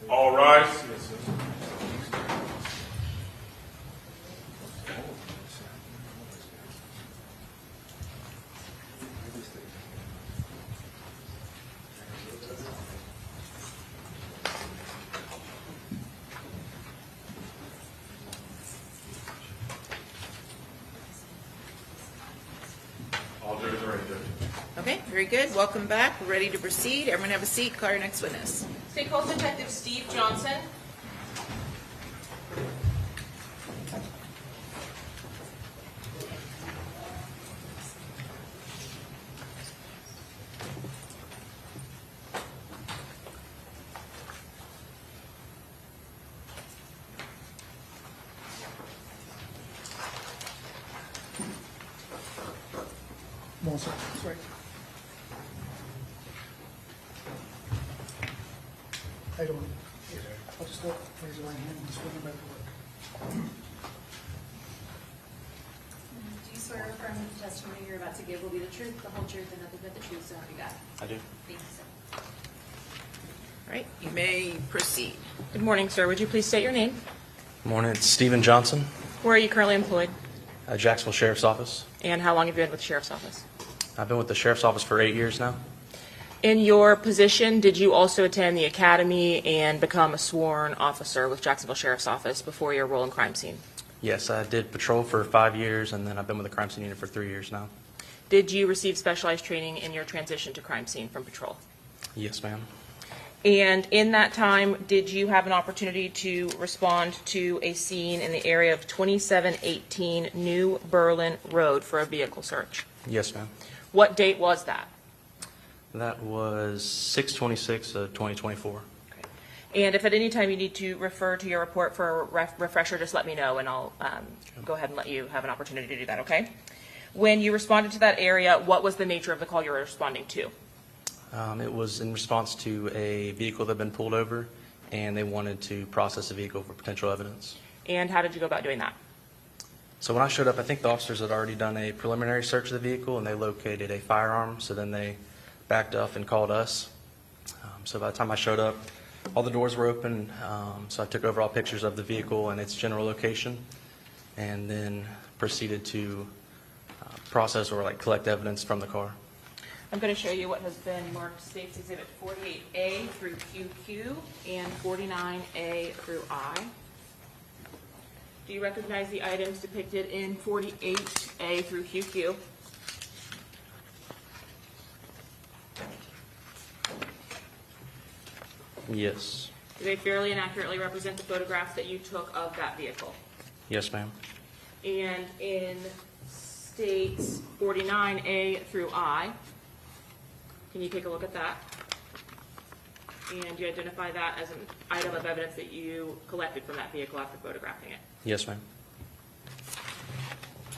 All rise. All judges are ready, Judge. Okay, very good. Welcome back. We're ready to proceed. Everyone have a seat. Call your next witness. State Coast Detective Steve Johnson. Sorry. I don't. I'll just go raise your right hand and just remember to work. Do you swear or affirm that the testimony you're about to give will be the truth, the whole truth, and nothing but the truth, so help you God? I do. Thank you, sir. All right, you may proceed. Good morning, sir. Would you please state your name? Morning, it's Stephen Johnson, Where are you currently employed? Jacksonville Sheriff's Office. And how long have you been with the Sheriff's Office? I've been with the Sheriff's Office for 8 years now. In your position, did you also attend the academy and become a sworn officer with Jacksonville Sheriff's Office before your role in crime scene? Yes, I did patrol for 5 years, and then I've been with the crime scene unit for 3 years now. Did you receive specialized training in your transition to crime scene from patrol? Yes, ma'am. And in that time, did you have an opportunity to respond to a scene in the area of 2718 New Berlin Road for a vehicle search? Yes, ma'am. What date was that? That was 6/26/2024. And if at any time you need to refer to your report for a refresher, just let me know, and I'll go ahead and let you have an opportunity to do that, okay? When you responded to that area, what was the nature of the call you were responding to? It was in response to a vehicle that had been pulled over, and they wanted to process the vehicle for potential evidence. And how did you go about doing that? So when I showed up, I think the officers had already done a preliminary search of the vehicle, and they located a firearm, so then they backed up and called us. So by the time I showed up, all the doors were open, so I took overall pictures of the vehicle and its general location, and then proceeded to process or collect evidence from the car. I'm going to show you what has been marked State's Exhibit 48A through QQ and 49A through I. Do you recognize the items depicted in 48A through QQ? Yes. Do they fairly and accurately represent the photographs that you took of that vehicle? Yes, ma'am. And in States 49A through I, can you take a look at that? And you identify that as an item of evidence that you collected from that vehicle after photographing it? Yes, ma'am.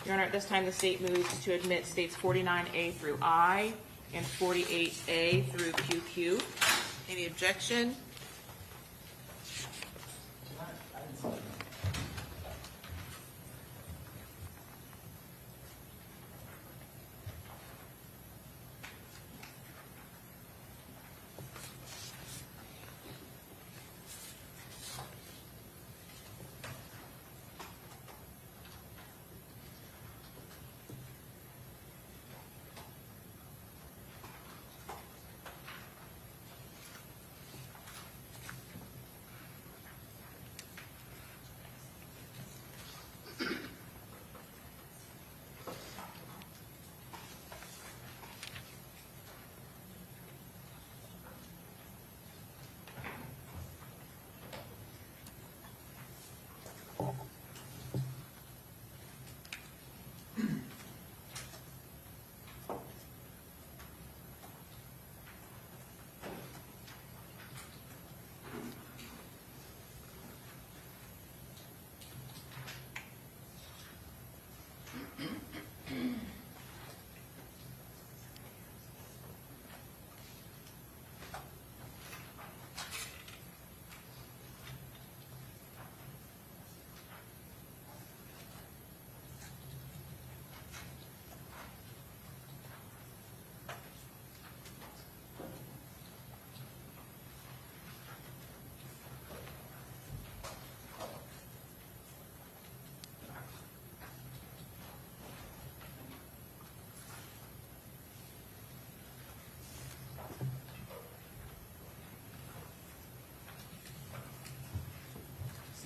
Your Honor, at this time, the state moves to admit States 49A through I and 48A through QQ. Any objection?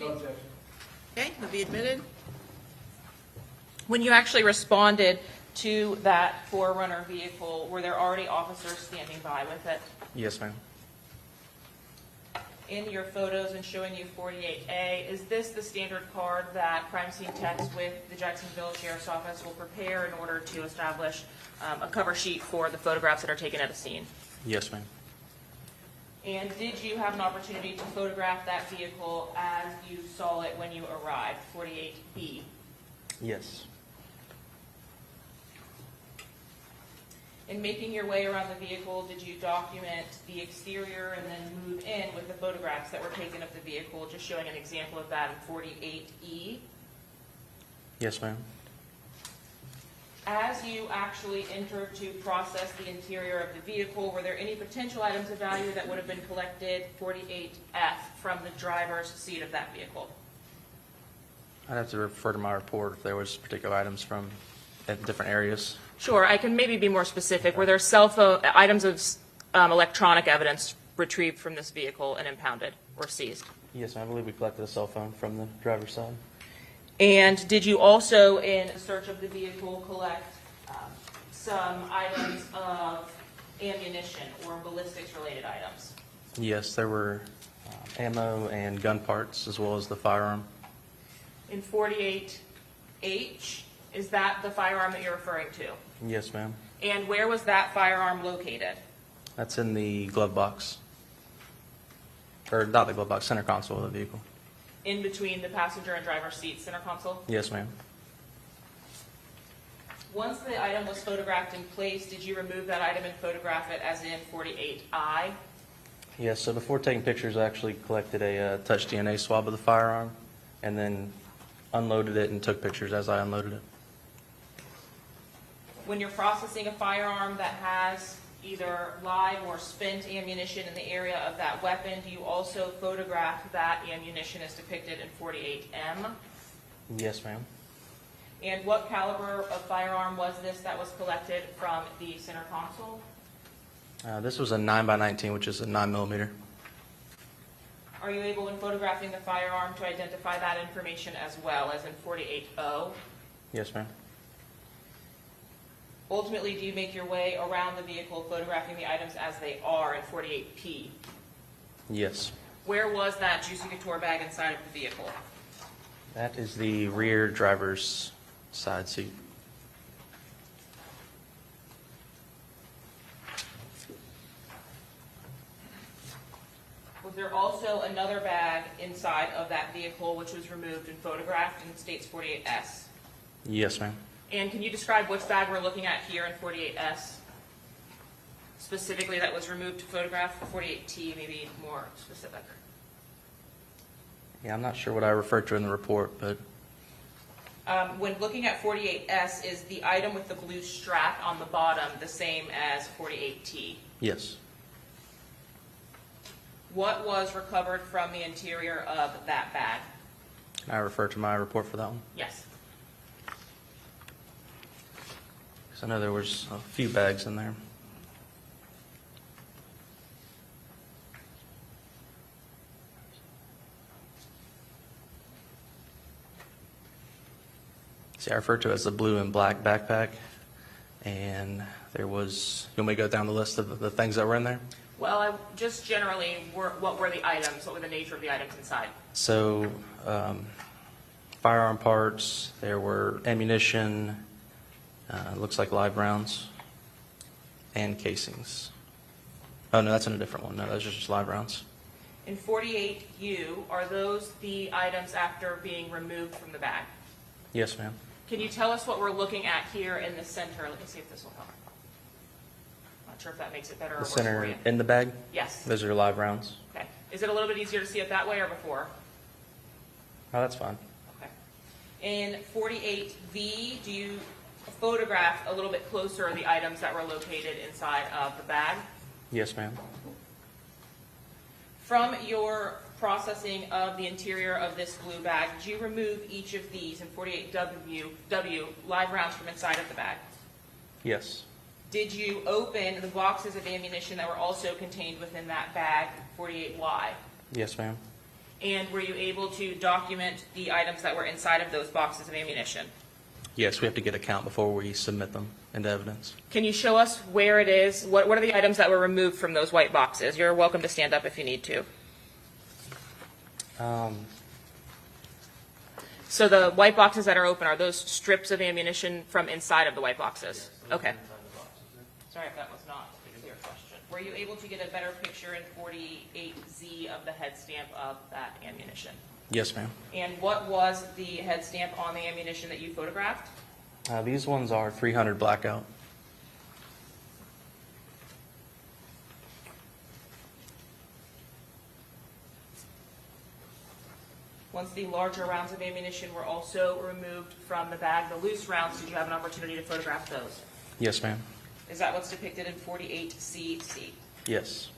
Okay, he'll be admitted. When you actually responded to that Forerunner vehicle, were there already officers standing by with it? Yes, ma'am. In your photos and showing you 48A, is this the standard card that crime scene techs with the Jacksonville Sheriff's Office will prepare in order to establish a cover sheet for the photographs that are taken at a scene? Yes, ma'am. And did you have an opportunity to photograph that vehicle as you saw it when you arrived, 48B? Yes. In making your way around the vehicle, did you document the exterior and then move in with the photographs that were taken of the vehicle, just showing an example of that in 48E? Yes, ma'am. As you actually entered to process the interior of the vehicle, were there any potential items of value that would have been collected, 48F, from the driver's seat of that vehicle? I'd have to refer to my report if there was particular items from at different areas. Sure, I can maybe be more specific. Were there cell phone, items of electronic evidence retrieved from this vehicle and impounded or seized? Yes, ma'am. I believe we collected a cell phone from the driver's side. And did you also, in the search of the vehicle, collect some items of ammunition or ballistics-related items? Yes, there were ammo and gun parts as well as the firearm. In 48H, is that the firearm that you're referring to? Yes, ma'am. And where was that firearm located? That's in the glove box. Or not the glove box, center console of the vehicle. In between the passenger and driver's seat, center console? Yes, ma'am. Once the item was photographed in place, did you remove that item and photograph it as in 48I? Yes, so before taking pictures, I actually collected a touch DNA swab of the firearm and then unloaded it and took pictures as I unloaded it. When you're processing a firearm that has either live or spent ammunition in the area of that weapon, do you also photograph that ammunition as depicted in 48M? Yes, ma'am. And what caliber of firearm was this that was collected from the center console? This was a 9x19, which is a 9mm. Are you able, in photographing the firearm, to identify that information as well as in 48O? Yes, ma'am. Ultimately, do you make your way around the vehicle photographing the items as they are in 48P? Yes. Where was that Juicy Couture bag inside of the vehicle? That is the rear driver's side seat. Was there also another bag inside of that vehicle which was removed and photographed in states 48S? Yes, ma'am. And can you describe which bag we're looking at here in 48S? Specifically that was removed to photograph, 48T maybe more specific. Yeah, I'm not sure what I referred to in the report, but When looking at 48S, is the item with the blue strap on the bottom the same as 48T? yes. What was recovered from the interior of that bag? I refer to my report for that one. Yes. Because I know there was a few bags in there. See, I refer to it as the blue and black backpack, and there was, you want me to go down the list of the things that were in there? Well, just generally, what were the items? What were the nature of the items inside? So, firearm parts, there were ammunition, looks like live rounds, and casings. Oh, no, that's in a different one. No, those are just live rounds. In 48U, are those the items after being removed from the bag? Yes, ma'am. Can you tell us what we're looking at here in the center? Let me see if this will help. Not sure if that makes it better or The worse for center you. in the bag, Yes. those are live rounds. Okay. Is it a little bit easier to see it that way or before? Oh, that's fine. Okay. In 48V, do you photograph a little bit closer the items that were located inside of the bag? Yes, ma'am. From your processing of the interior of this blue bag, did you remove each of these in 48W live rounds from inside of the bag? Yes. Did you open the boxes of ammunition that were also contained within that bag, 48Y? Yes, ma'am. And were you able to document the items that were inside of those boxes of ammunition? Yes, we have to get a count before we submit them into evidence. Can you show us where it is? What are the items that were removed from those white boxes? You're welcome to stand up if you need to. So the white boxes that are open, are those strips of ammunition from inside of the white boxes? Okay. Sorry if that was not a clear question. Were you able to get a better picture in 48Z of the head stamp of that ammunition? Yes, ma'am. And what was the head stamp on the ammunition that you photographed? These ones are 300 blackout. Once the larger rounds of ammunition were also removed from the bag, the loose rounds, did you have an opportunity to photograph those? Yes, ma'am. Is that what's depicted in 48CC? Yes.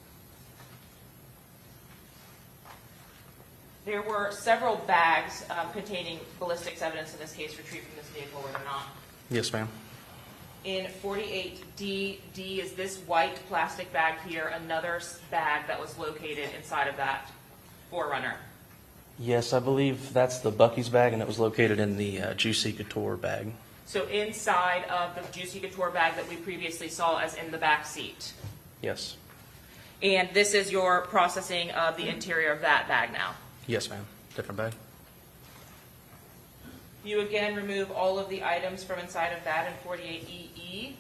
There were several bags containing ballistics evidence in this case retrieved from this vehicle, were there not? Yes, ma'am. In 48D, D is this white plastic bag here, another bag that was located inside of that 4Runner. Yes, I believe that's the Bucky's bag, and it was located in the Juicy Couture bag. So inside of the Juicy Couture bag that we previously saw as in the back seat. Yes. And this is your processing of the interior of that bag now. Yes, ma'am. Different bag. You again remove all of the items from inside of that in 48EE.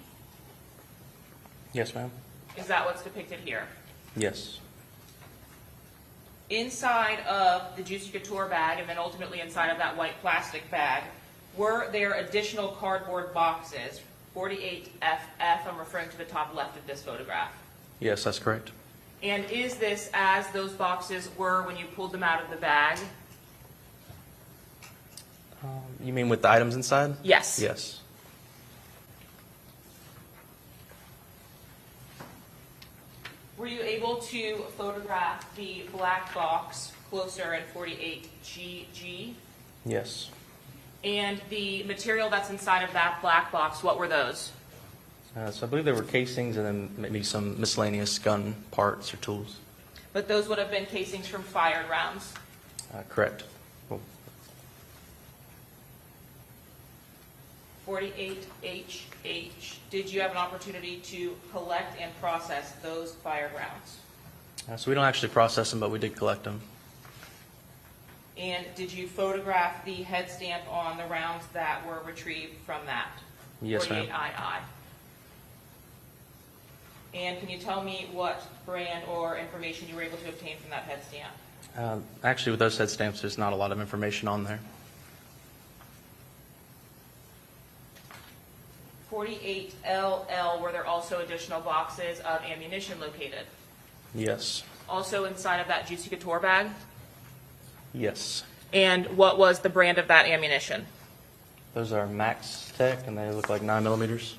Yes, ma'am. Is that what's depicted here? Yes. Inside of the Juicy Couture bag and then ultimately inside of that white plastic bag, were there additional cardboard boxes? 48FF, I'm referring to the top left of this photograph. Yes, that's correct. And is this as those boxes were when you pulled them out of the bag? You mean with the items inside? Yes. Yes. Were you able to photograph the black box closer in 48GG? Yes. And the material that's inside of that black box, what were those? So I believe there were casings and then maybe some miscellaneous gun parts or tools. But those would have been casings from fired rounds. Correct. Well, 48HH, did you have an opportunity to collect and process those fired rounds? so we don't actually process them, but we did collect them. And did you photograph the head stamp on the rounds that were retrieved from that? Yes, ma'am. 48II. And can you tell me what brand or information you were able to obtain from that head stamp? Actually, with those head stamps, there's not a lot of information on there. 48LL, were there also additional boxes of ammunition located? Yes. Also inside of that Juicy Couture bag? Yes. And what was the brand of that ammunition? Those are Max Tech, and they look like 9mm.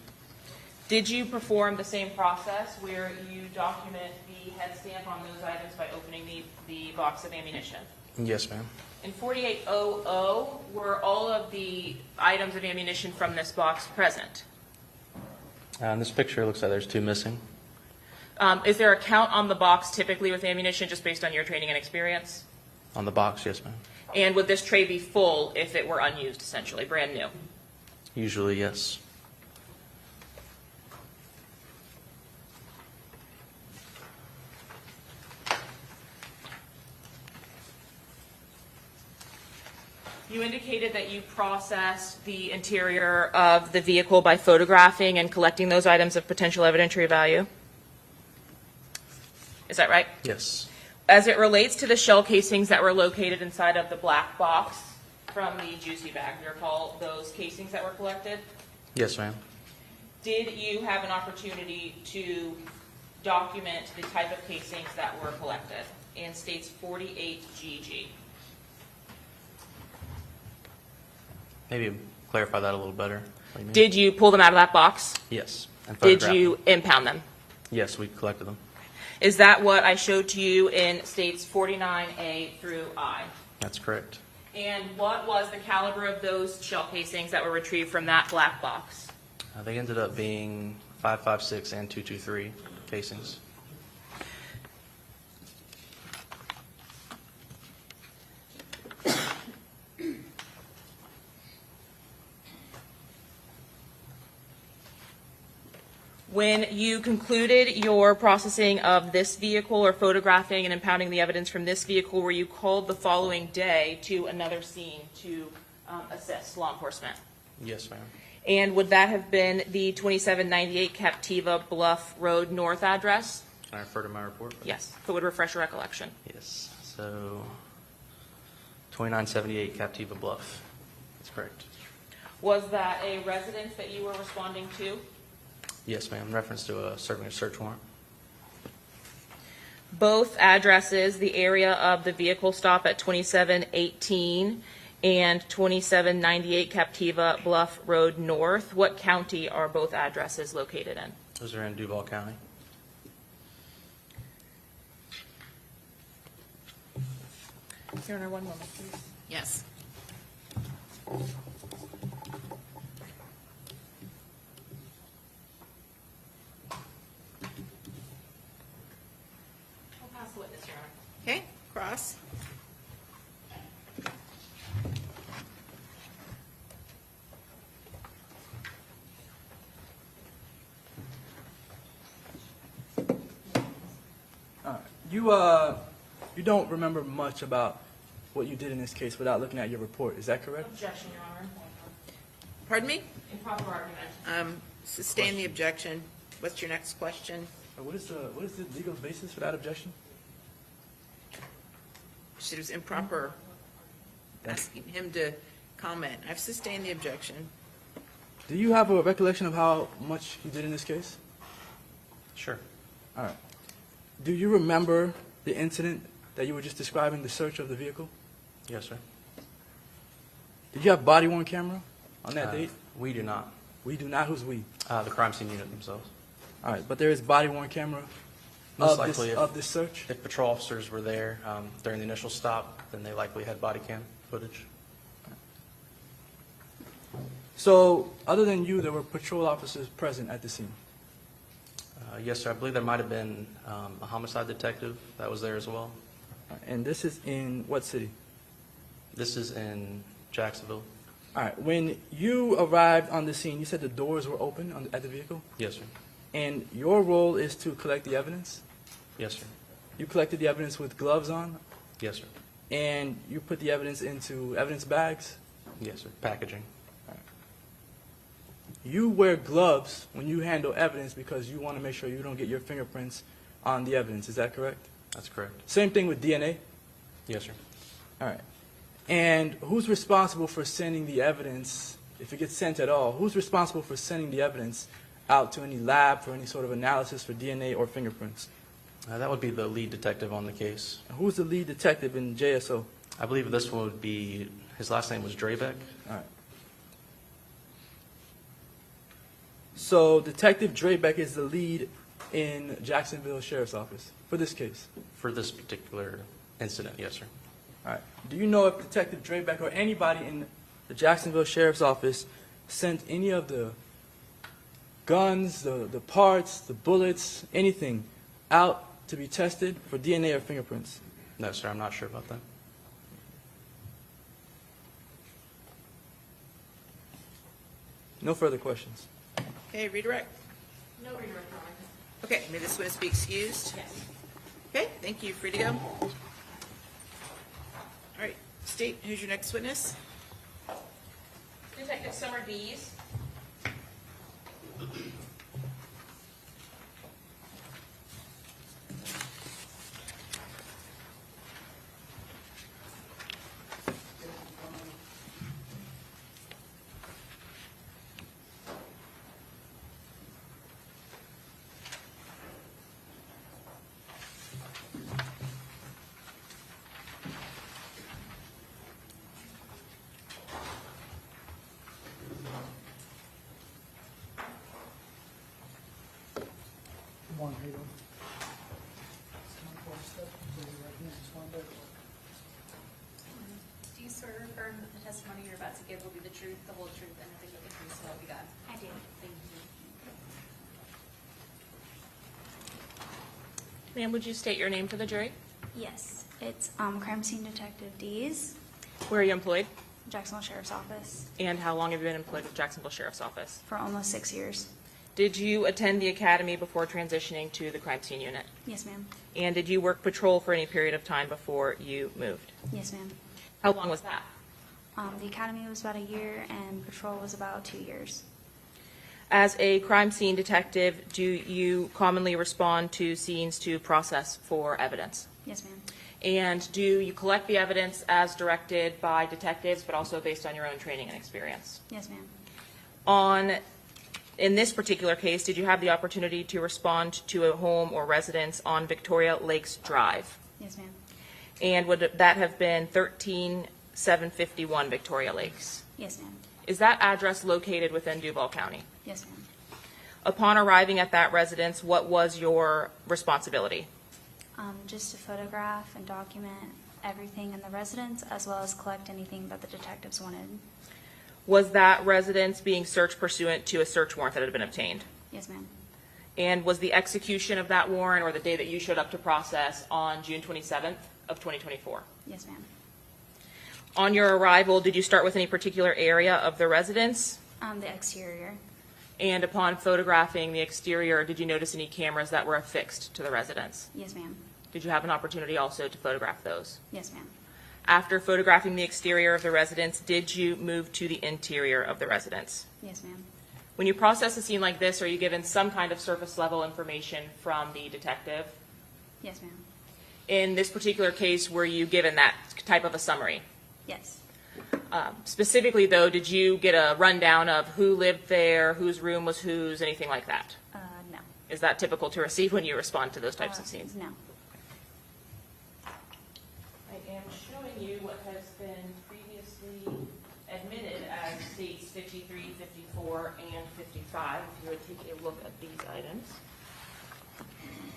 Did you perform the same process where you document the head stamp on those items by opening the box of ammunition? Yes, ma'am. In 4800, were all of the items of ammunition from this box present? In this picture, it looks like there's 2 missing. Is there a count on the box typically with ammunition just based on your training and experience? On the box, yes, ma'am. And would this tray be full if it were unused, essentially, brand new? Usually, yes. You indicated that you processed the interior of the vehicle by photographing and collecting those items of potential evidentiary value. Is that right? Yes. As it relates to the shell casings that were located inside of the black box from the Juicy bag, do you recall those casings that were collected? Yes, ma'am. Did you have an opportunity to document the type of casings that were collected in states 48GG? Maybe clarify that a little better. What do you mean? Did you pull them out of that box? Yes. And Did photograph you them. impound them? Yes, we collected them. Is that what I showed to you in states 49A through I? That's correct. And what was the caliber of those shell casings that were retrieved from that black box? They ended up being 5.56 and .223 casings. When you concluded your processing of this vehicle or photographing and impounding the evidence from this vehicle, were you called the following day to another scene to assist law enforcement? Yes, ma'am. And would that have been the 2798 Captiva Bluff Road North address? Can I refer to my report? Yes, if it would refresh your recollection. Yes. So 2978 Captiva Bluff. That's correct. Was that a residence that you were responding to? Yes, ma'am. In reference to serving a search warrant. Both addresses, the area of the vehicle stop at 2718 and 2798 Captiva Bluff Road North, what county are both addresses located in? Those are in Duval County. Your Honor, one moment, please. Yes. I'll pass the witness, Your Honor. Okay, cross. You don't remember much about what you did in this case without looking at your report. Is that correct? Objection, Your Honor. Pardon me? Improper argument. Sustain the objection. What's your next question? What is the legal basis for that objection? It was improper asking him to comment. I've sustained the objection. Do you have a recollection of how much you did in this case? Sure. All right. Do you remember the incident that you were just describing, the search of the vehicle? Yes, sir. Did you have body-worn camera on that date? We do not. We do not. Who's we? The crime scene unit themselves. All right, but there is body-worn camera Most of likely, of this search? if patrol officers were there during the initial stop, then they likely had body cam footage. So, other than you, there were patrol officers present at the scene? Yes, sir. I believe there might have been a homicide detective that was there as well. And this is in what city? This is in Jacksonville. All right. When you arrived on the scene, you said the doors were open at the vehicle? Yes, sir. And your role is to collect the evidence? Yes, sir. You collected the evidence with gloves on? Yes, sir. And you put the evidence into evidence bags? Yes, sir. Packaging. You wear gloves when you handle evidence because you want to make sure you don't get your fingerprints on the evidence. Is that correct? That's correct. Same thing with DNA? Yes, sir. All right. And who's responsible for sending the evidence, if it gets sent at all, who's responsible for sending the evidence out to any lab for any sort of analysis for DNA or fingerprints? That would be the lead detective on the case. And who's the lead detective in JSO? I believe this one would be, his last name was Drabeck. All right. So Detective Drabeck is the lead in Jacksonville Sheriff's Office for this case? For this particular incident, yes, sir. All right. Do you know if Detective Drabeck or anybody in the Jacksonville Sheriff's Office sent any of the guns, the parts, the bullets, anything out to be tested for DNA or fingerprints? No, sir. I'm not sure about that. No further questions. Okay, redirect. No redirect, Your Honor. Okay, may this witness be excused? Yes. Okay, thank you. Free to go. All right, state, who's your next witness? Detective Summer Dees. Good morning, how you doing? Come on, forward, step, raise your right hand, just one there. Do you swear or affirm that the testimony you're about to give will be the truth, the whole truth, and nothing but the truth, so help you God? I do. Thank you. Ma'am, would you state your name for the jury? Yes, it's Crime Scene Detective Dees, Where are you employed? Jacksonville Sheriff's Office, And how long have you been employed with Jacksonville Sheriff's Office? for almost 6 years. Did you attend the academy before transitioning to the crime scene unit? Yes, ma'am. And did you work patrol for any period of time before you moved? Yes, ma'am. How long was that? The academy was about a year and patrol was about 2 years. As a crime scene detective, do you commonly respond to scenes to process for evidence? Yes, ma'am. And do you collect the evidence as directed by detectives, but also based on your own training and experience? Yes, ma'am. In this particular case, did you have the opportunity to respond to a home or residence on Victoria Lakes Drive? Yes, ma'am. And would that have been 13751 Victoria Lakes? Yes, ma'am. Is that address located within Duval County? Yes, ma'am. Upon arriving at that residence, what was your responsibility? Just to photograph and document everything in the residence, as well as collect anything that the detectives wanted. Was that residence being searched pursuant to a search warrant that had been obtained? Yes, ma'am. And was the execution of that warrant, or the day that you showed up to process, on June 27th of 2024? Yes, ma'am. On your arrival, did you start with any particular area of the residence? The exterior. And upon photographing the exterior, did you notice any cameras that were affixed to the residence? Yes, ma'am. Did you have an opportunity also to photograph those? Yes, ma'am. After photographing the exterior of the residence, did you move to the interior of the residence? Yes, ma'am. When you process a scene like this, are you given some kind of surface level information from the detective? Yes, ma'am. In this particular case, were you given that type of a summary? Yes. Specifically, though, did you get a rundown of who lived there, whose room was whose, anything like that? No. Is that typical to receive when you respond to those types of scenes? No. I am showing you what has been previously admitted as states 53, 54, and 55. If you would take a look at these items.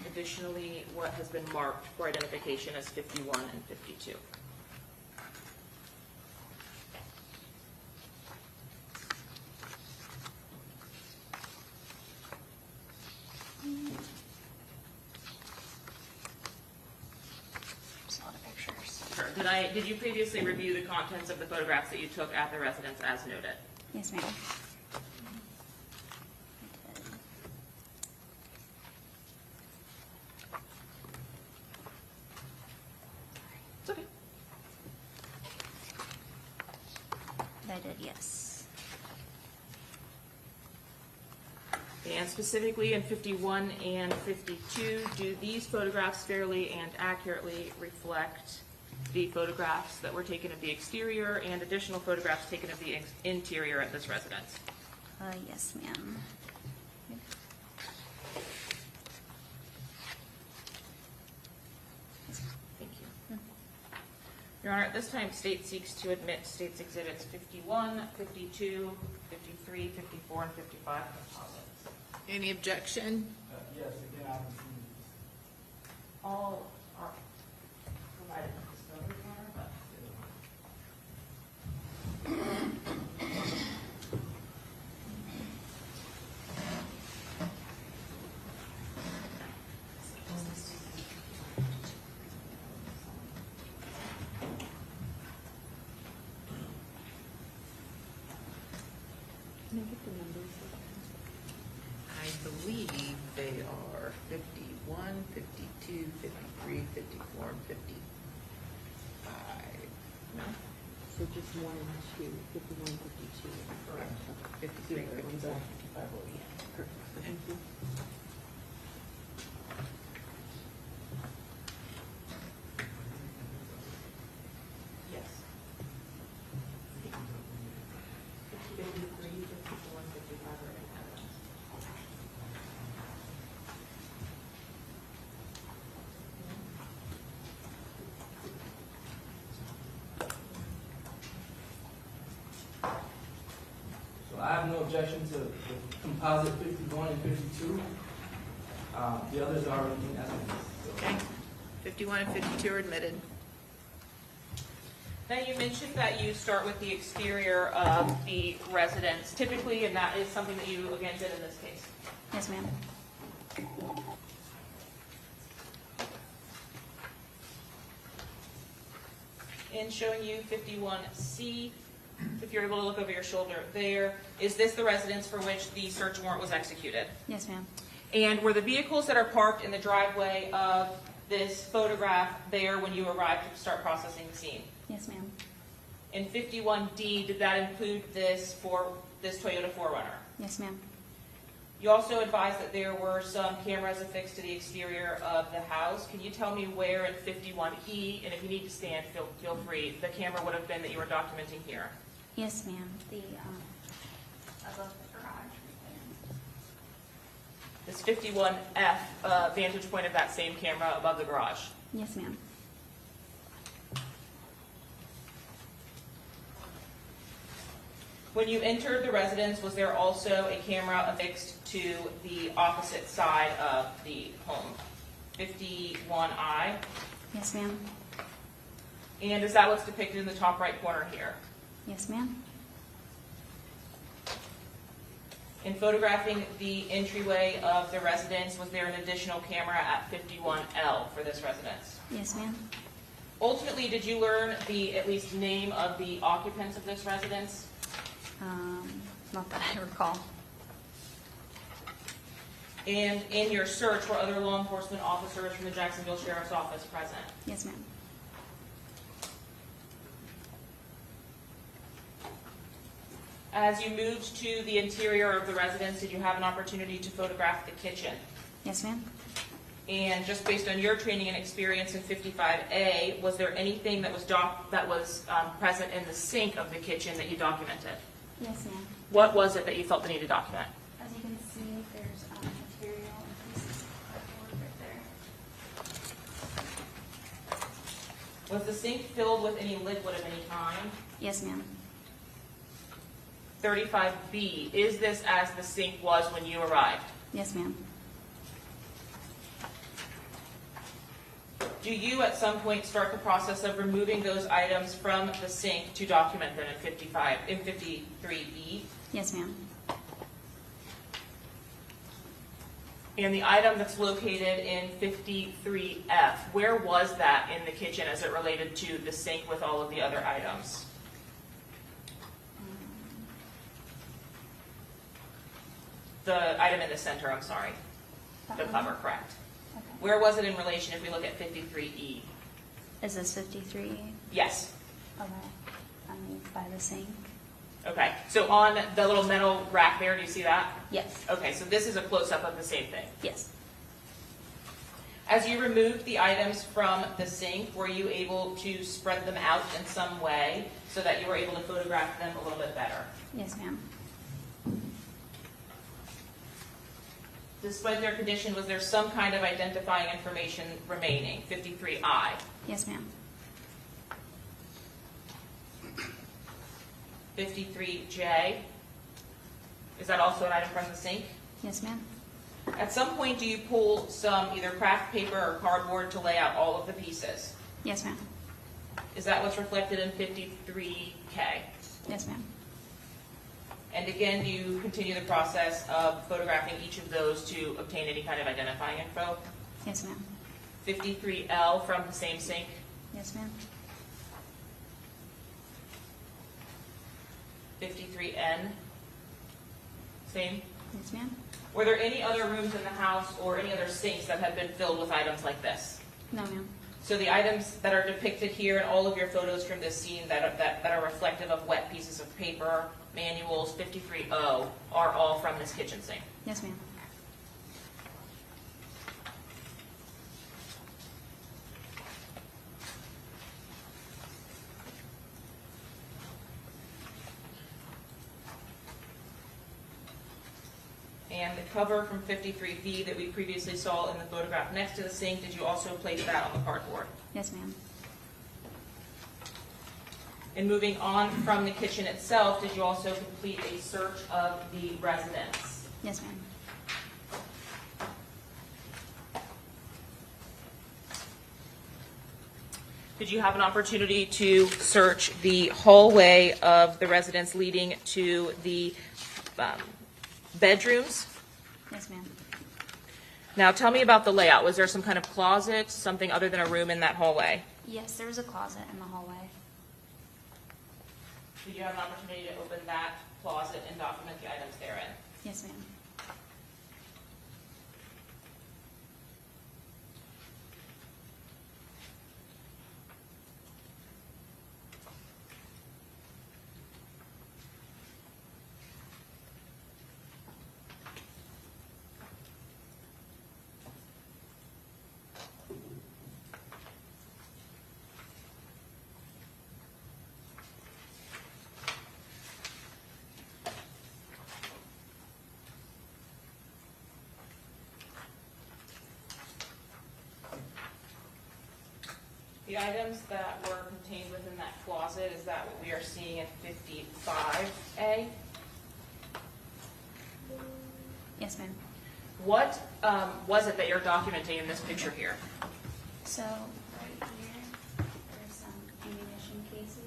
Additionally, what has been marked for identification as 51 and 52. There's a lot of pictures. Sure. Did you previously review the contents of the photographs that you took at the residence as noted? Yes, ma'am. It's okay. I did, yes. And specifically in 51 and 52, do these photographs fairly and accurately reflect the photographs that were taken of the exterior and additional photographs taken of the interior at this residence? Yes, ma'am. Thank you. Your Honor, at this time, state seeks to admit states exhibits 51, 52, 53, 54, and 55 composites. Any objection? Yes, again, I haven't seen All are provided with discovery, Your Honor, but I believe they are 51, 52, 53, 54, and 55. No? So just 1 and 2, 51, 52. Correct. 53, 54, 55, oh, yeah. Perfect. Thank you. yes. 53, 54, and 55 are in evidence. So I have no objection to the composite 51 and 52. The others are in evidence. So. Okay. 51 and 52 are admitted. Now, you mentioned that you start with the exterior of the residence typically, and that is something that you, again, did in this case. Yes, ma'am. In showing you 51C, if you're able to look over your shoulder there, is this the residence for which the search warrant was executed? Yes, ma'am. And were the vehicles that are parked in the driveway of this photograph there when you arrived to start processing the scene? Yes, ma'am. In 51D, did that include this Toyota 4Runner? Yes, ma'am. You also advised that there were some cameras affixed to the exterior of the house. Can you tell me where in 51E, and if you need to stand, feel free, the camera would have been that you were documenting here? Yes, ma'am. Above the garage. This 51F vantage point of that same camera above the garage. Yes, ma'am. When you entered the residence, was there also a camera affixed to the opposite side of the home? 51I. Yes, ma'am. And is that what's depicted in the top right corner here? Yes, ma'am. In photographing the entryway of the residence, was there an additional camera at 51L for this residence? Yes, ma'am. Ultimately, did you learn the at least name of the occupants of this residence? Not that I recall. And in your search, were other law enforcement officers from the Jacksonville Sheriff's Office present? Yes, ma'am. As you moved to the interior of the residence, did you have an opportunity to photograph the kitchen? Yes, ma'am. And just based on your training and experience in 55A, was there anything that was present in the sink of the kitchen that you documented? Yes, ma'am. What was it that you felt the need to document? As you can see, there's material and pieces of cardboard right there. Was the sink filled with any liquid of any kind? Yes, ma'am. 35B, is this as the sink was when you arrived? Yes, ma'am. Do you at some point start the process of removing those items from the sink to document them in 53E? Yes, ma'am. And the item that's located in 53F, where was that in the kitchen as it related to the sink with all of the other items? The item in the center, I'm sorry. The cover, correct. Okay. Where was it in relation if we look at 53E? Is this 53? Yes. Okay. By the sink? Okay, so on the little metal rack there, do you see that? Yes. Okay, so this is a close-up of the same thing. Yes. As you removed the items from the sink, were you able to spread them out in some way so that you were able to photograph them a little bit better? Yes, ma'am. Despite their condition, was there some kind of identifying information remaining? 53I. Yes, ma'am. 53J. Is that also an item from the sink? Yes, ma'am. At some point, do you pull some either craft paper or cardboard to lay out all of the pieces? Yes, ma'am. Is that what's reflected in 53K? Yes, ma'am. And again, do you continue the process of photographing each of those to obtain any kind of identifying info? Yes, ma'am. 53L from the same sink. Yes, ma'am. 53N. Same. Yes, ma'am. Were there any other rooms in the house or any other sinks that have been filled with items like this? No, ma'am. So the items that are depicted here in all of your photos from this scene that are reflective of wet pieces of paper, manuals, 53O, are all from this kitchen sink. Yes, ma'am. And the cover from 53B that we previously saw in the photograph next to the sink, did you also place that on the cardboard? Yes, ma'am. And moving on from the kitchen itself, did you also complete a search of the residence? Yes, ma'am. Did you have an opportunity to search the hallway of the residence leading to the bedrooms? Yes, ma'am. Now tell me about the layout. Was there some kind of closet, something other than a room in that hallway? Yes, there was a closet in the hallway. Did you have an opportunity to open that closet and document the items therein? Yes, ma'am. The items that were contained within that closet, is that what we are seeing in 55A? Yes, ma'am. What was it that you're documenting in this picture here? So, right here, there's some ammunition cases.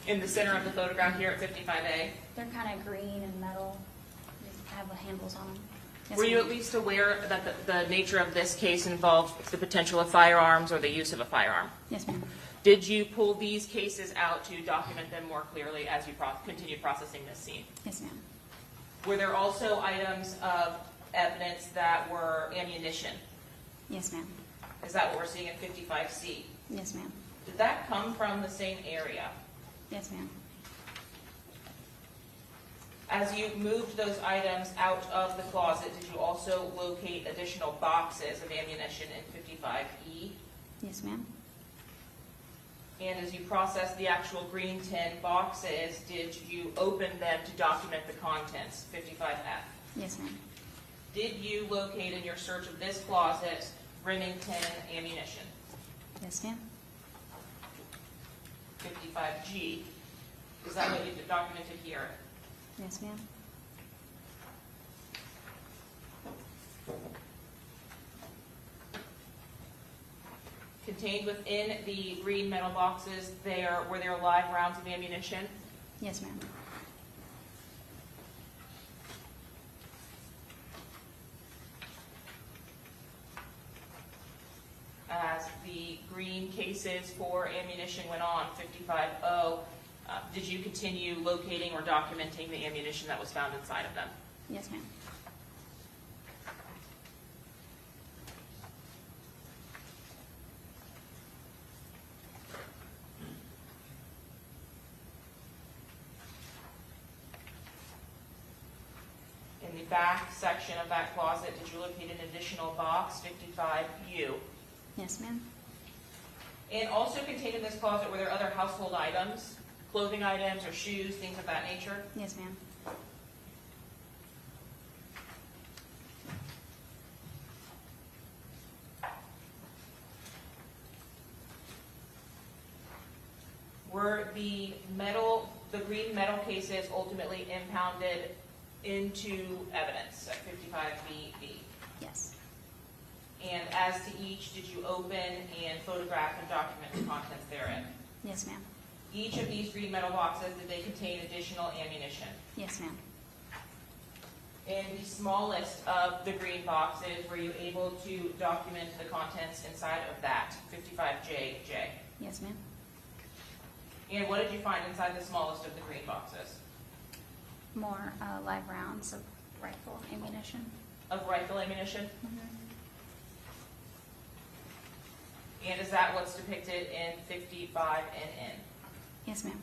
In the center of the photograph here at 55A? They're kind of green and metal. They have the handles on them. Yes, Were you ma'am. at least aware that the nature of this case involved the potential of firearms or the use of a firearm? Yes, ma'am. Did you pull these cases out to document them more clearly as you continued processing this scene? Yes, ma'am. Were there also items of evidence that were ammunition? Yes, ma'am. Is that what we're seeing in 55C? Yes, ma'am. Did that come from the same area? Yes, ma'am. As you moved those items out of the closet, did you also locate additional boxes of ammunition in 55E? Yes, ma'am. And as you processed the actual green tin boxes, did you open them to document the contents, 55F? Yes, ma'am. Did you locate in your search of this closet Remington ammunition, Yes, ma'am. 55G? Is that what you documented here? Yes, ma'am. Contained within the green metal boxes, were there live rounds of ammunition? Yes, ma'am. As the green cases for ammunition went on, 55O, did you continue locating or documenting the ammunition that was found inside of them? Yes, ma'am. In the back section of that closet, did you locate an additional box, 55U? Yes, ma'am. And also contained in this closet, were there other household items, clothing items or shoes, things of that nature? Yes, ma'am. Were the green metal cases ultimately impounded into evidence at 55BB? Yes. And as to each, did you open and photograph and document the contents therein? Yes, ma'am. Each of these green metal boxes, did they contain additional ammunition? Yes, ma'am. In the smallest of the green boxes, were you able to document the contents inside of that, 55JJ? Yes, ma'am. And what did you find inside the smallest of the green boxes? More live rounds of rifle ammunition. Of rifle ammunition? Mm-hmm. And is that what's depicted in 55NN? Yes, ma'am.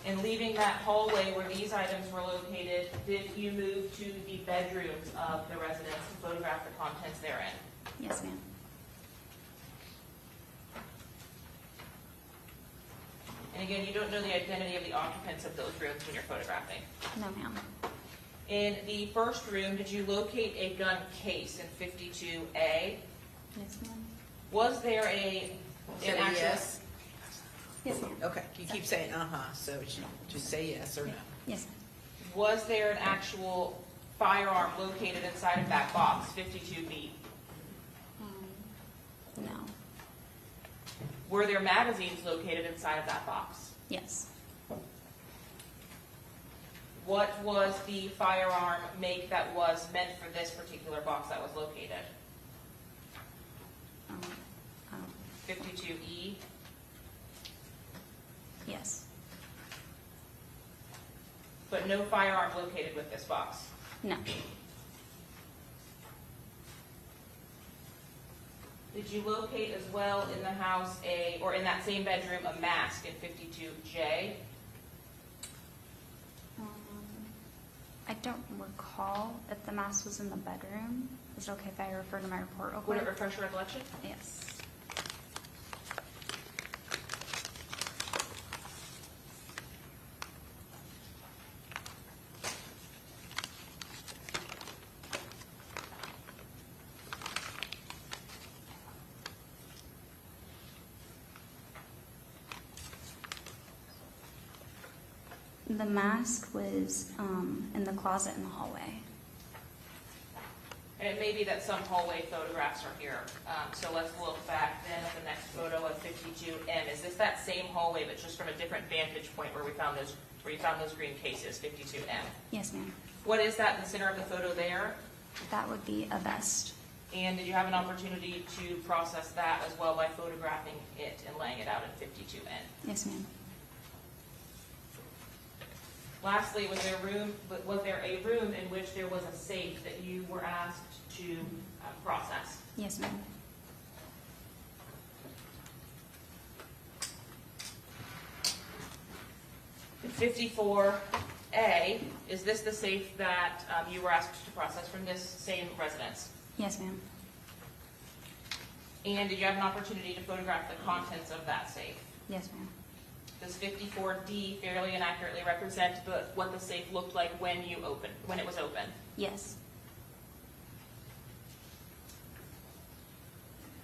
And leaving that hallway where these items were located, did you move to the bedrooms of the residence and photograph the contents therein? Yes, ma'am. And again, you don't know the identity of the occupants of those rooms when you're photographing. No, ma'am. In the first room, did you locate a gun case in 52A? Yes, ma'am. Was there an Say actual... yes. Yes, ma'am. Okay, you keep saying so just say yes or no. Yes, ma'am. Was there an actual firearm located inside of that box, 52B? No. Were there magazines located inside of that box? Yes. What was the firearm make that was meant for this particular box that was located? Um, 52E? yes. But no firearm located with this box. No. Did you locate as well in the house or in that same bedroom, a mask in 52J? I don't recall if the mask was in the bedroom. Is it okay if I refer to my report real Would quick? it refresh your recollection? Yes. The mask was in the closet in the hallway. And it may be that some hallway photographs are here. So let's look back then at the next photo of 52M. Is this that same hallway, but just from a different vantage point where you found those green cases, 52M? Yes, ma'am. What is that in the center of the photo there? That would be a vest. And did you have an opportunity to process that as well by photographing it and laying it out in 52N? Yes, ma'am. Lastly, was there a room in which there was a safe that you were asked to process? Yes, ma'am. In 54A, is this the safe that you were asked to process from this same residence? Yes, ma'am. And did you have an opportunity to photograph the contents of that safe? Yes, ma'am. Does 54D fairly and accurately represent what the safe looked like when it was open? Yes.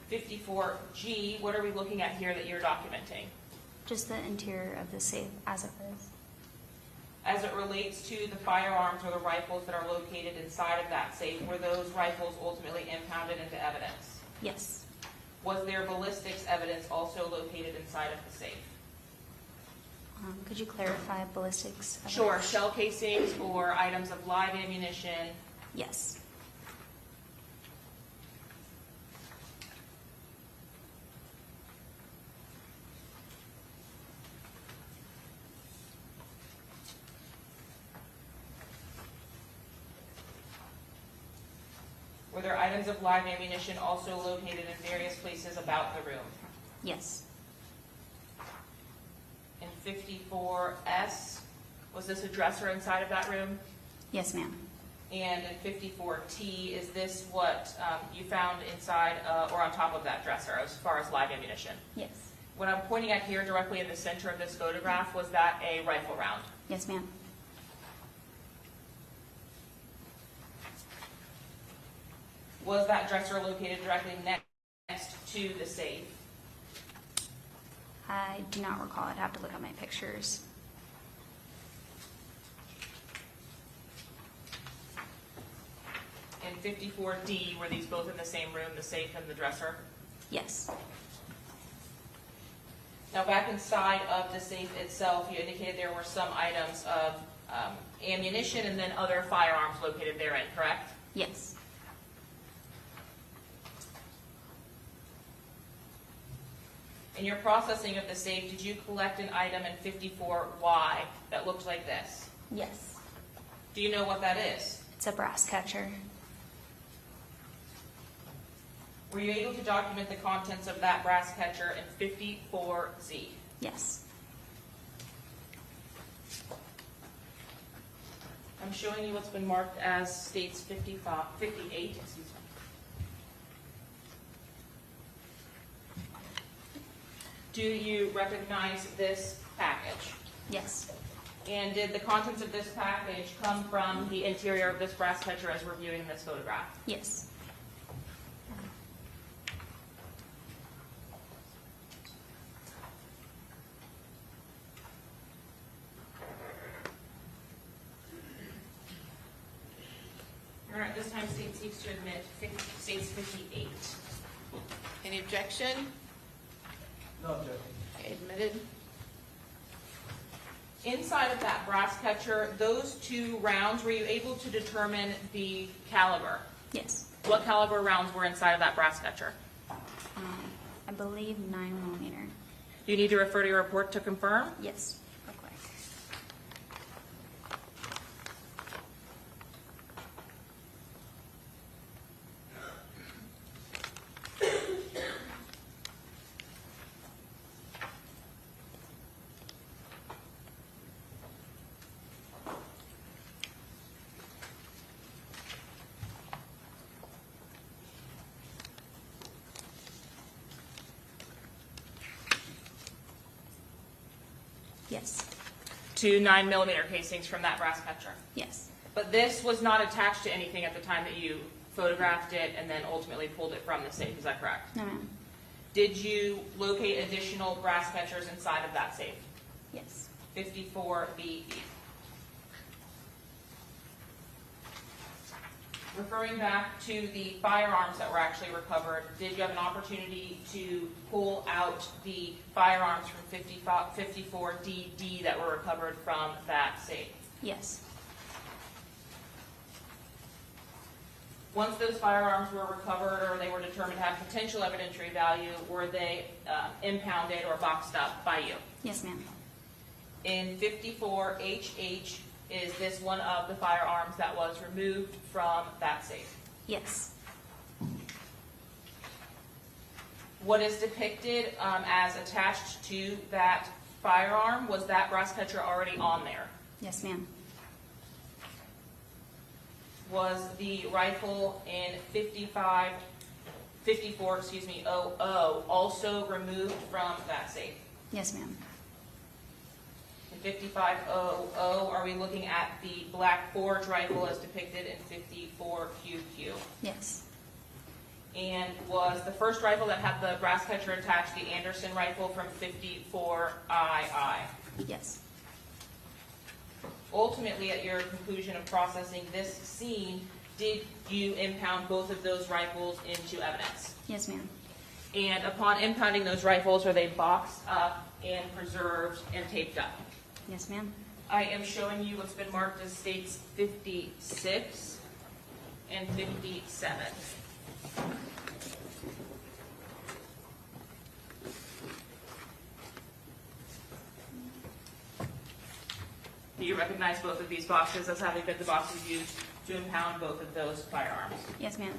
54G, what are we looking at here that you're documenting? Just the interior of the safe as it is. As it relates to the firearms or the rifles that are located inside of that safe, were those rifles ultimately impounded into evidence? Yes. Was there ballistics evidence also located inside of the safe? Could you clarify ballistics? Sure, shell casings or items of live ammunition. Yes. Were there items of live ammunition also located in various places about the room? Yes. In 54S, was this a dresser inside of that room? Yes, ma'am. And in 54T, is this what you found inside or on top of that dresser as far as live ammunition? Yes. What I'm pointing at here directly in the center of this photograph, was that a rifle round? Yes, ma'am. Was that dresser located directly next to the safe? I do not recall. I'd have to look at my pictures. In 54D, were these both in the same room, the safe and the dresser? Yes. Now, back inside of the safe itself, you indicated there were some items of ammunition and then other firearms located therein, correct? Yes. In your processing of the safe, did you collect an item in 54Y that looked like this? Yes. Do you know what that is? It's a brass catcher. Were you able to document the contents of that brass catcher in 54Z? Yes. I'm showing you what's been marked as states 58, excuse me. Do you recognize this package? Yes. And did the contents of this package come from the interior of this brass catcher as we're viewing this photograph? Yes. All right, this time state seeks to admit states 58. Any objection? No objection. Okay, admitted. Inside of that brass catcher, those 2 rounds, were you able to determine the caliber? Yes. What caliber rounds were inside of that brass catcher? I believe 9mm. Do you need to refer to your report to confirm? Yes. Real quick. Yes. 2 9mm casings from that brass catcher. Yes. But this was not attached to anything at the time that you photographed it and then ultimately pulled it from the safe, is that correct? No, ma'am. Did you locate additional brass catchers inside of that safe? Yes. 54BE. Referring back to the firearms that were actually recovered, did you have an opportunity to pull out the firearms from 54DD that were recovered from that safe? Yes. Once those firearms were recovered or they were determined to have potential evidentiary value, were they impounded or boxed up by you? Yes, ma'am. In 54HH, is this one of the firearms that was removed from that safe? Yes. What is depicted as attached to that firearm, was that brass catcher already on there? Yes, ma'am. Was the rifle in 54, OO also removed from that safe? Yes, ma'am. In 5500, are we looking at the Black Forge rifle as depicted in 54QQ? Yes. And was the first rifle that had the brass catcher attached the Anderson rifle from 54II? Yes. Ultimately, at your conclusion of processing this scene, did you impound both of those rifles into evidence? Yes, ma'am. And upon impounding those rifles, are they boxed up and preserved and taped up? Yes, ma'am. I am showing you what's been marked as states 56 and 57. Do you recognize both of these boxes as having been the boxes used to impound both of those firearms? Yes, ma'am.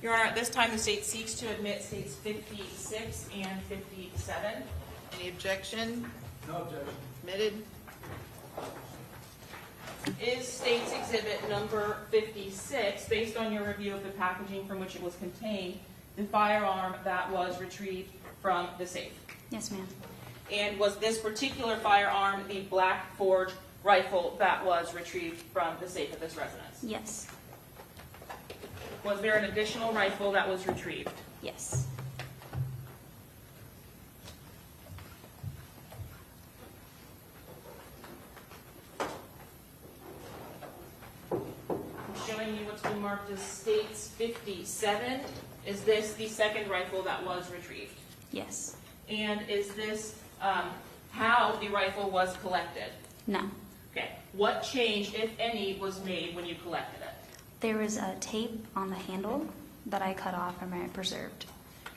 Your Honor, at this time, the state seeks to admit states 56 and 57. Any objection? No objection. Admitted? Is State's Exhibit number 56, based on your review of the packaging from which it was contained, the firearm that was retrieved from the safe? Yes, ma'am. And was this particular firearm the Black Forge rifle that was retrieved from the safe of this residence? Yes. Was there an additional rifle that was retrieved? Yes. I'm showing you what's been marked as States 57. Is this the second rifle that was retrieved? Yes. And is this how the rifle was collected? No. Okay. What change, if any, was made when you collected it? There was a tape on the handle that I cut off and I preserved.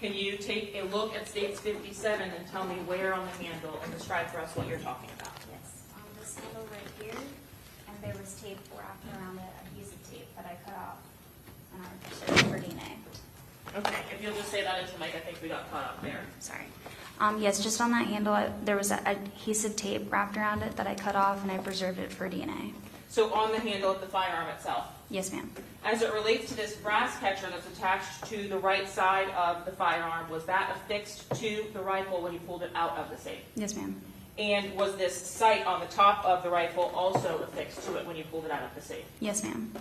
Can you take a look at States 57 and tell me where on the handle and describe for us what you're talking about? Yes. On this handle right here, and there was tape wrapped around it, adhesive tape that I cut off and I preserved for DNA. Okay, if you'll just say that into the mic, I think we got caught up there. Sorry. Yes, just on that handle, there was adhesive tape wrapped around it that I cut off and I preserved it for DNA. So on the handle of the firearm itself. Yes, ma'am. As it relates to this brass catcher that's attached to the right side of the firearm, was that affixed to the rifle when you pulled it out of the safe? Yes, ma'am. And was this sight on the top of the rifle also affixed to it when you pulled it out of the safe? Yes, ma'am.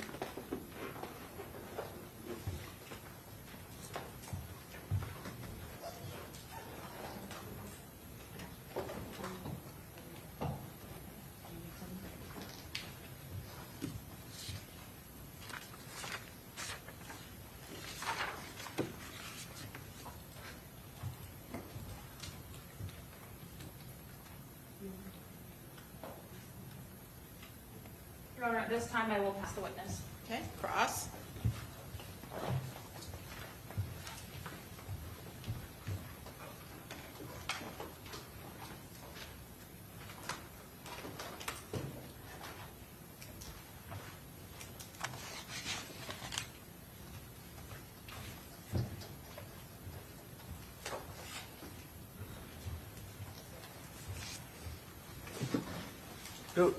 Your Honor, at this time, I will pass the witness. Okay, cross.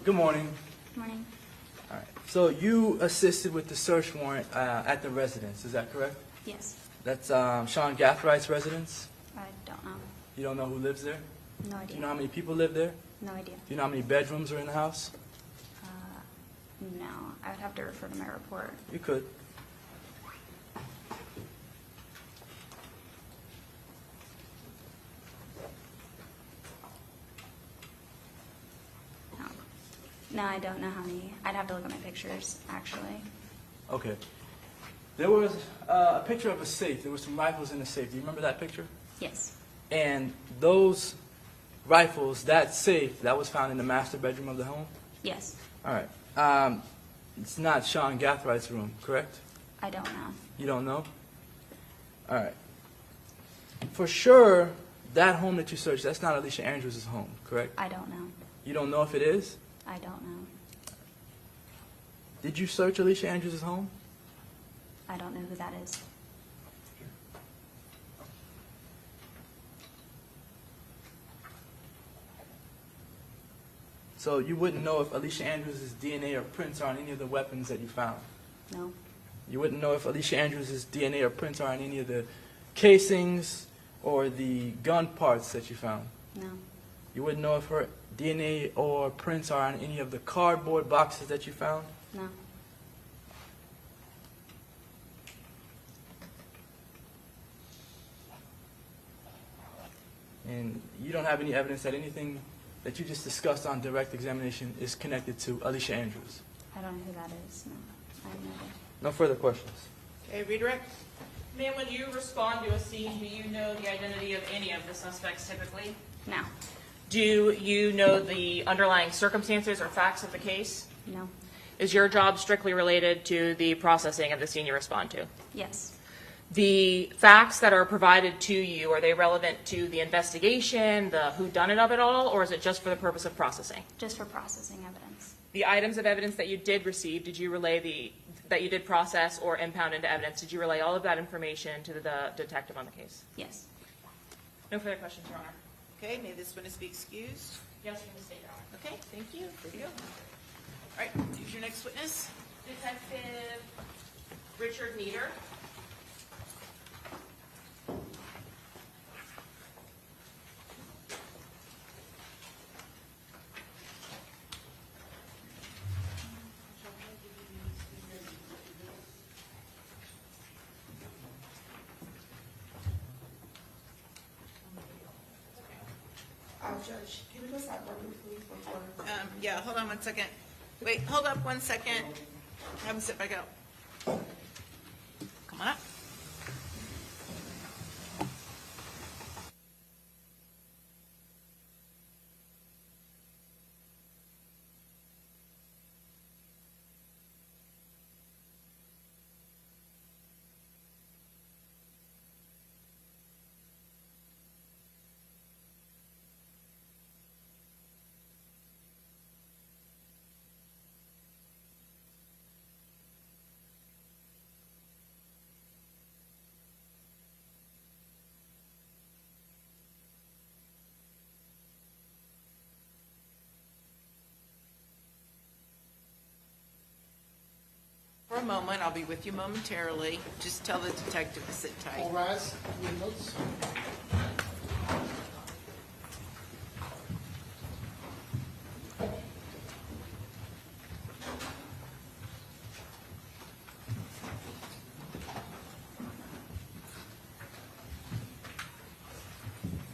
Good morning. Morning. All right. So you assisted with the search warrant at the residence, is that correct? Yes. That's Sean Gathrigh's residence? I don't know. You don't know who lives there? No Do you know how idea. many people live there? No idea. Do you know how many bedrooms are in the house? No, I would have to refer to my report. You could. No. No, I don't know how many. I'd have to look at my pictures, actually. Okay. There was a picture of a safe. There were some rifles in the safe. Do you remember that picture? Yes. And those rifles, that safe, that was found in the master bedroom of the home? Yes. All right. It's not Sean Gathrigh's room, correct? I don't know. You don't know? All right. For sure, that home that you searched, that's not Alicia Andrews' home, correct? I don't know. You don't know if it is? I don't know. Did you search Alicia Andrews' home? I don't know who that is. So you wouldn't know if Alicia Andrews' DNA or prints are on any of the weapons that you found? No. You wouldn't know if Alicia Andrews' DNA or prints are on any of the casings or the gun parts that you found? No. You wouldn't know if her DNA or prints are on any of the cardboard boxes that you found? No. And you don't have any evidence that anything that you just discussed on direct examination is connected to Alicia Andrews? I don't know who that is. No. I have no idea. No further questions. Okay, redirect. Ma'am, when you respond to a scene, do you know the identity of any of the suspects typically? No. Do you know the underlying circumstances or facts of the case? No. Is your job strictly related to the processing of the scene you respond to? Yes. The facts that are provided to you, are they relevant to the investigation, the whodunit of it all, or is it just for the purpose of processing? Just for processing evidence. The items of evidence that you did receive, did you relay that you did process or impound into evidence, did you relay all of that information to the detective on the case? Yes. No further questions, Your Honor. Okay, may this witness be excused? Yes, you can state, Your Honor. Okay, thank you. There you go. All right, who's your next witness? Detective Richard Nieder. Judge, can you just have one please before? Yeah, hold on one second. Wait, hold up 1 second. Have him sit back out. Come on up. For a moment, I'll be with you momentarily. Just tell the detective to sit tight. All rise. Your notes.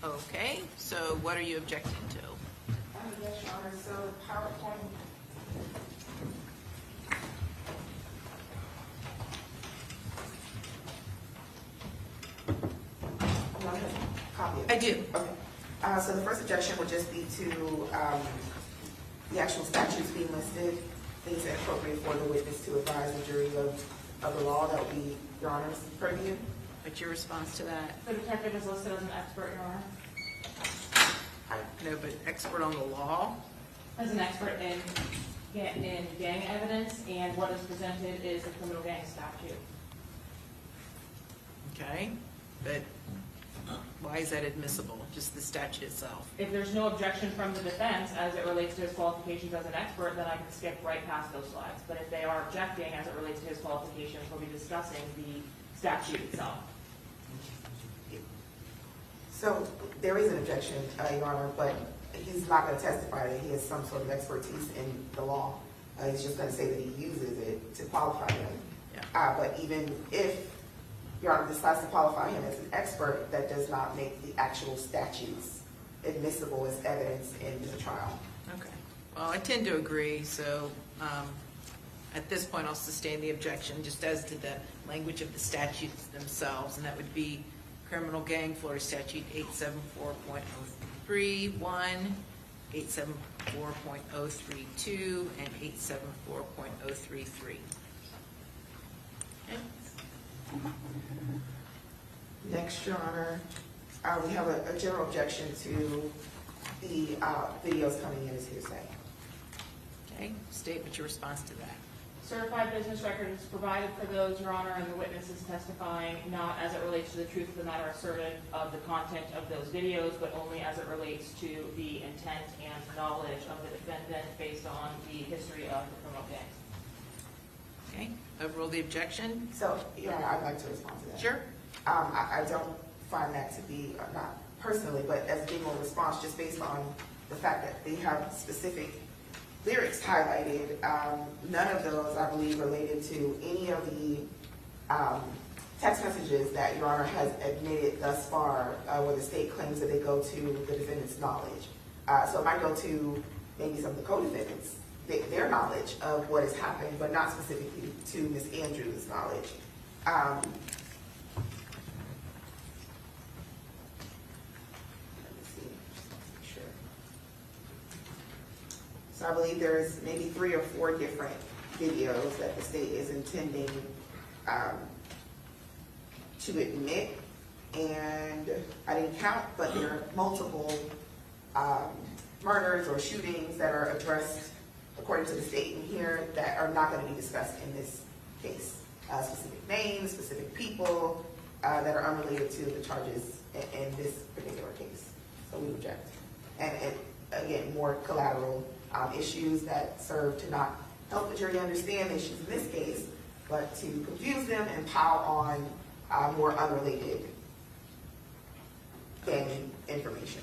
Okay, so what are you objecting to? Yes, Your Honor, so PowerPoint. You want a copy of it? I do. Okay. So the first objection would just be to the actual statutes being listed. think it's appropriate for the witness to advise the jury of the law. That would be Your Honor's purview. What's your response to that? The detective is listed as an expert, Your Honor. No, but expert on the law? As an expert in gang evidence, and what is presented is the criminal gang statute. Okay, but why is that admissible? Just the statute itself? If there's no objection from the defense as it relates to his qualifications as an expert, then I can skip right past those slides. But if they are objecting as it relates to his qualifications, we'll be discussing the statute itself. So there is an objection, Your Honor, but he's not going to testify that he has some sort of expertise in the law. He's just going to say that he uses it to qualify him. Yeah. But even if Your Honor decides to qualify him as an expert, that does not make the actual statutes admissible as evidence in the trial. Okay. Well, I tend to agree, so at this point, I'll sustain the objection just as to the language of the statutes themselves, and that would be Criminal Gang, Florida Statute 874.031, 874.032, and 874.033. Okay. Next, Your Honor, we have a general objection to the videos coming in as hearsay. Okay, state what's your response to that. Certified business records provided for those, Your Honor, and the witness is testifying not as it relates to the truth of the matter asserted of the content of those videos, but only as it relates to the intent and knowledge of the defendant based on the history of the criminal gangs. Okay, overrule the objection? So, Your Honor, I'd like to respond to that. Sure. I don't find that to be, not personally, but as being a response just based on the fact that they have specific lyrics highlighted. None of those, I believe, related to any of the text messages that Your Honor has admitted thus far where the state claims that they go to the defendant's knowledge. So it might go to maybe some of the co-defendants, their knowledge of what has happened, but not specifically to Ms. Andrews' knowledge. Let me see, just to make sure. So I believe there's maybe 3 or 4 different videos that the state is intending to admit, and I didn't count, but there are multiple murders or shootings that are addressed according to the state in here that are not going to be discussed in this case. Specific names, specific people that are unrelated to the charges in this particular case. So we object. And again, more collateral issues that serve to not help the jury understand the issues in this case, but to confuse them and pile on more unrelated gang information.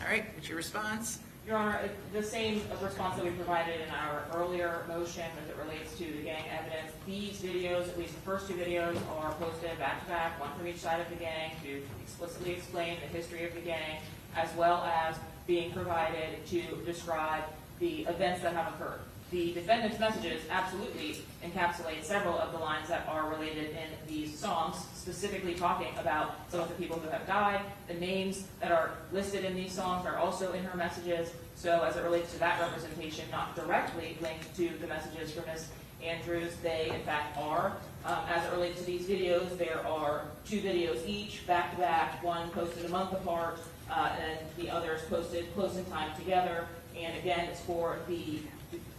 All right, what's your response? Your Honor, the same response that we provided in our earlier motion as it relates to the gang evidence. These videos, at least the first 2 videos, are posted back to back, one from each side of the gang, to explicitly explain the history of the gang, as well as being provided to describe the events that have occurred. The defendant's messages absolutely encapsulate several of the lines that are related in these songs, specifically talking about some of the people who have died. The names that are listed in these songs are also in her messages. So as it relates to that representation, not directly linked to the messages from Ms. Andrews, they in fact are. As it relates to these videos, there are 2 videos each, back to back, one posted a month apart, and the others posted close in time together. And again, it's for the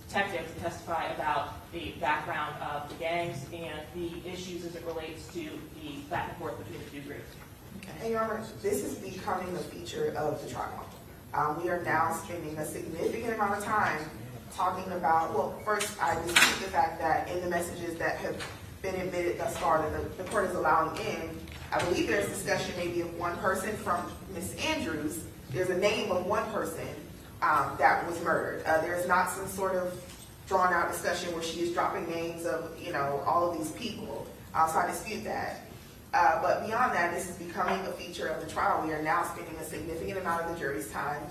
detectives to testify about the background of the gangs and the issues as it relates to the back and forth between the 2 groups. And Your Honor, this is becoming a feature of the trial. We are now spending a significant amount of time talking about, well, first I dispute the fact that in the messages that have been admitted thus far that the court is allowing in, I believe there's discussion maybe of one person from Ms. Andrews. There's a name of one person that was murdered. There's not some sort of drawn out discussion where she is dropping names of, all of these people. So I dispute that. But beyond that, this is becoming a feature of the trial. We are now spending a significant amount of the jury's time,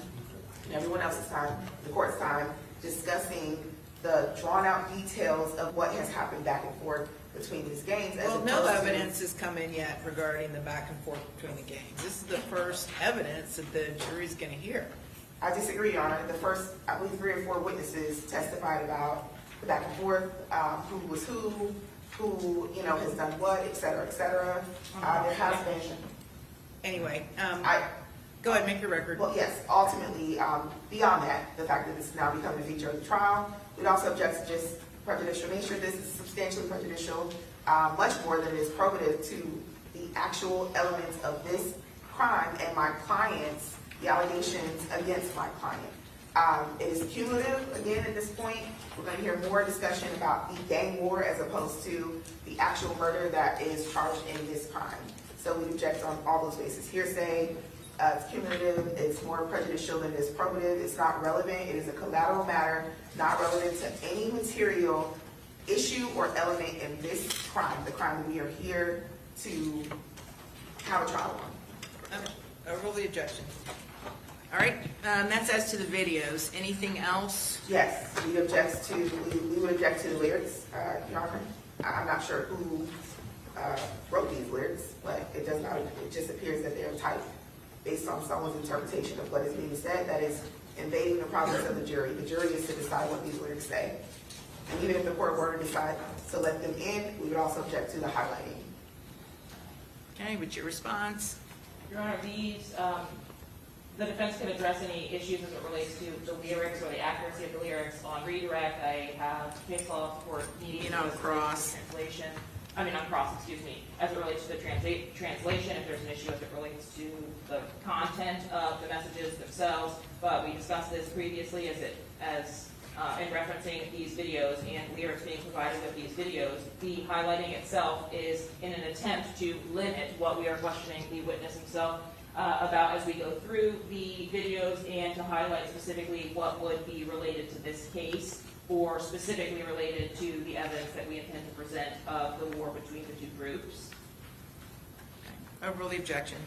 and everyone else's time, the court's time, discussing the drawn out details of what has happened back and forth between these gangs. Well, no evidence has come in yet regarding the back and forth between the gangs. This is the first evidence that the jury's going to hear. I disagree, Your Honor. The first, I believe, 3 or 4 witnesses testified about the back and forth, who was who, has done what, et cetera, et cetera. There has been, Anyway, I, go ahead, make your record. well, yes, ultimately, beyond that, the fact that this is now becoming a feature of the trial, we'd also object to just prejudicial nature. This is substantially prejudicial, much more than it is probative to the actual elements of this crime and my client's, the allegations against my client. It is cumulative, again, at this point. We're going to hear more discussion about the gang war as opposed to the actual murder that is charged in this crime. So we object on all those bases. Hearsay, it's cumulative, it's more prejudicial than it is probative, it's not relevant, it is a collateral matter, not relevant to any material issue or element in this crime, the crime that we are here to have a trial on. Overrule the objection. All right, that's as to the videos. Anything else? Yes, we would object to the lyrics, Your Honor. I'm not sure who wrote these lyrics, but it does not, it just appears that they're typed based on someone's interpretation of what is being said. That is invading the process of the jury. The jury is to decide what these lyrics say. And even if the court were to decide to let them in, we would also object to the highlighting. Okay, what's your response? Your Honor, these, the defense can address any issues as it relates to the lyrics or the accuracy of the lyrics on redirect. I have case law for needing on cross. Translation. I mean, on cross, excuse me, as it relates to the translation, if there's an issue as it relates to the content of the messages themselves. But we discussed this previously in referencing these videos and lyrics being provided with these videos. The highlighting itself is in an attempt to limit what we are questioning the witness himself about as we go through the videos, and to highlight specifically what would be related to this case or specifically related to the evidence that we intend to present of the war between the two groups. Overrule the objection.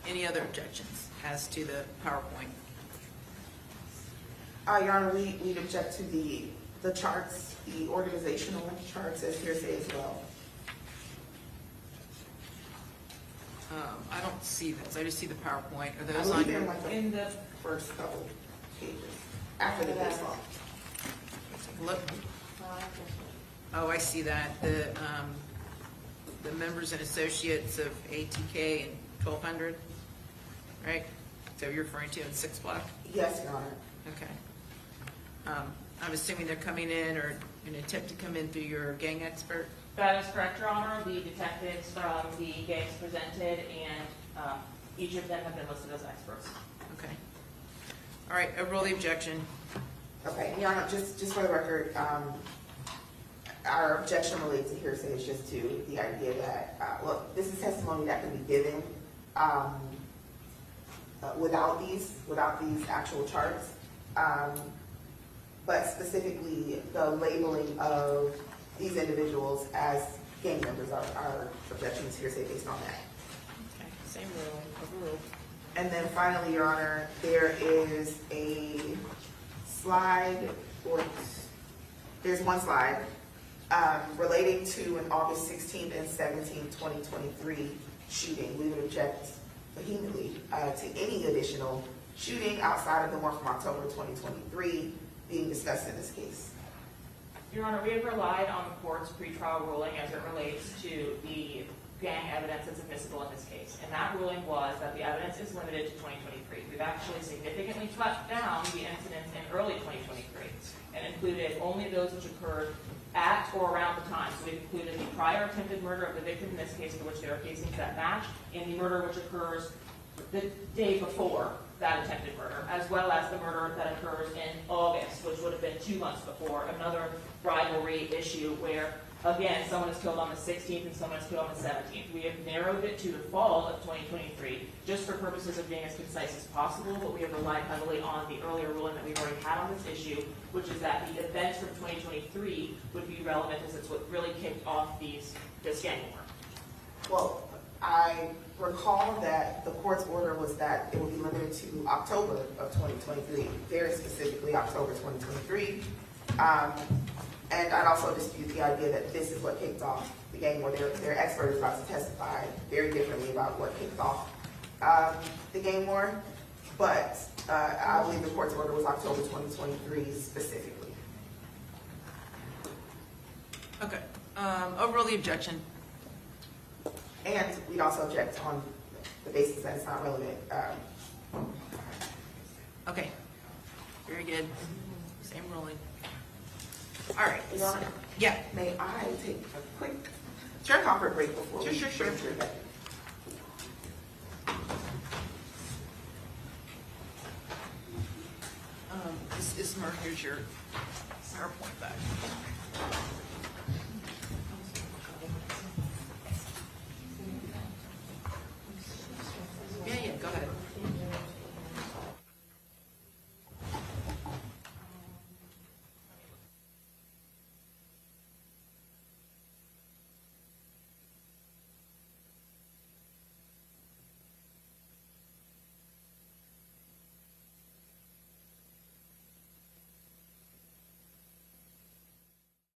Any other objections as to the PowerPoint? Your Honor, we'd object to the charts, the organizational charts as hearsay as well. I don't see those. I just see the PowerPoint. Are I those believe on they're your? like In the first couple pages after the case law. Look. Oh, I see that. The members and associates of ATK and 1200, right? So you're referring to in 6 block? Yes, Your Honor. Okay. I'm assuming they're coming in or an attempt to come in through your gang expert? That is correct, Your Honor. The detectives from the gangs presented, and each of them have been listed as experts. Okay. All right, overrule the objection. Okay, Your Honor, just for the record, our objection related to hearsay is just to the idea that, this is testimony that can be given without these actual charts, but specifically the labeling of these individuals as gang members, our objection is hearsay based on that. Okay, same rule, overruled. And then finally, Your Honor, there is a slide, or there's one slide relating to an August 16th and 17th, 2023 shooting. We would object vehemently to any additional shooting outside of the one from October 2023 being discussed in this case. Your Honor, we have relied on the court's pretrial ruling as it relates to the gang evidence that's admissible in this case. And that ruling was that the evidence is limited to 2023. We've actually significantly cut down the incidents in early 2023 and included only those which occurred at or around the time. So we've included the prior attempted murder of the victim in this case, for which they are facing that match, and the murder which occurs the day before that attempted murder, as well as the murder that occurs in August, which would have been 2 months before, another rivalry issue where, again, someone is killed on the 16th and someone is killed on the 17th. We have narrowed it to the fall of 2023, just for purposes of being as concise as possible, but we have relied heavily on the earlier ruling that we've already had on this issue, which is that the events from 2023 would be relevant, as it's what really kicked off this gang war. Well, I recall that the court's order was that it would be limited to October of 2023, very specifically October 2023. And I'd also dispute the idea that this is what kicked off the gang war. Their expert is about to testify very differently about what kicked off the gang war. but I believe the court's order was October 2023 specifically. Okay, overrule the objection. And we'd also object on the basis that it's not relevant. Okay, very good. Same ruling. All right. Your Honor, Yeah, may I take a quick comfort break before we Sure. bring it back? Ms. Ismer, here's your PowerPoint back.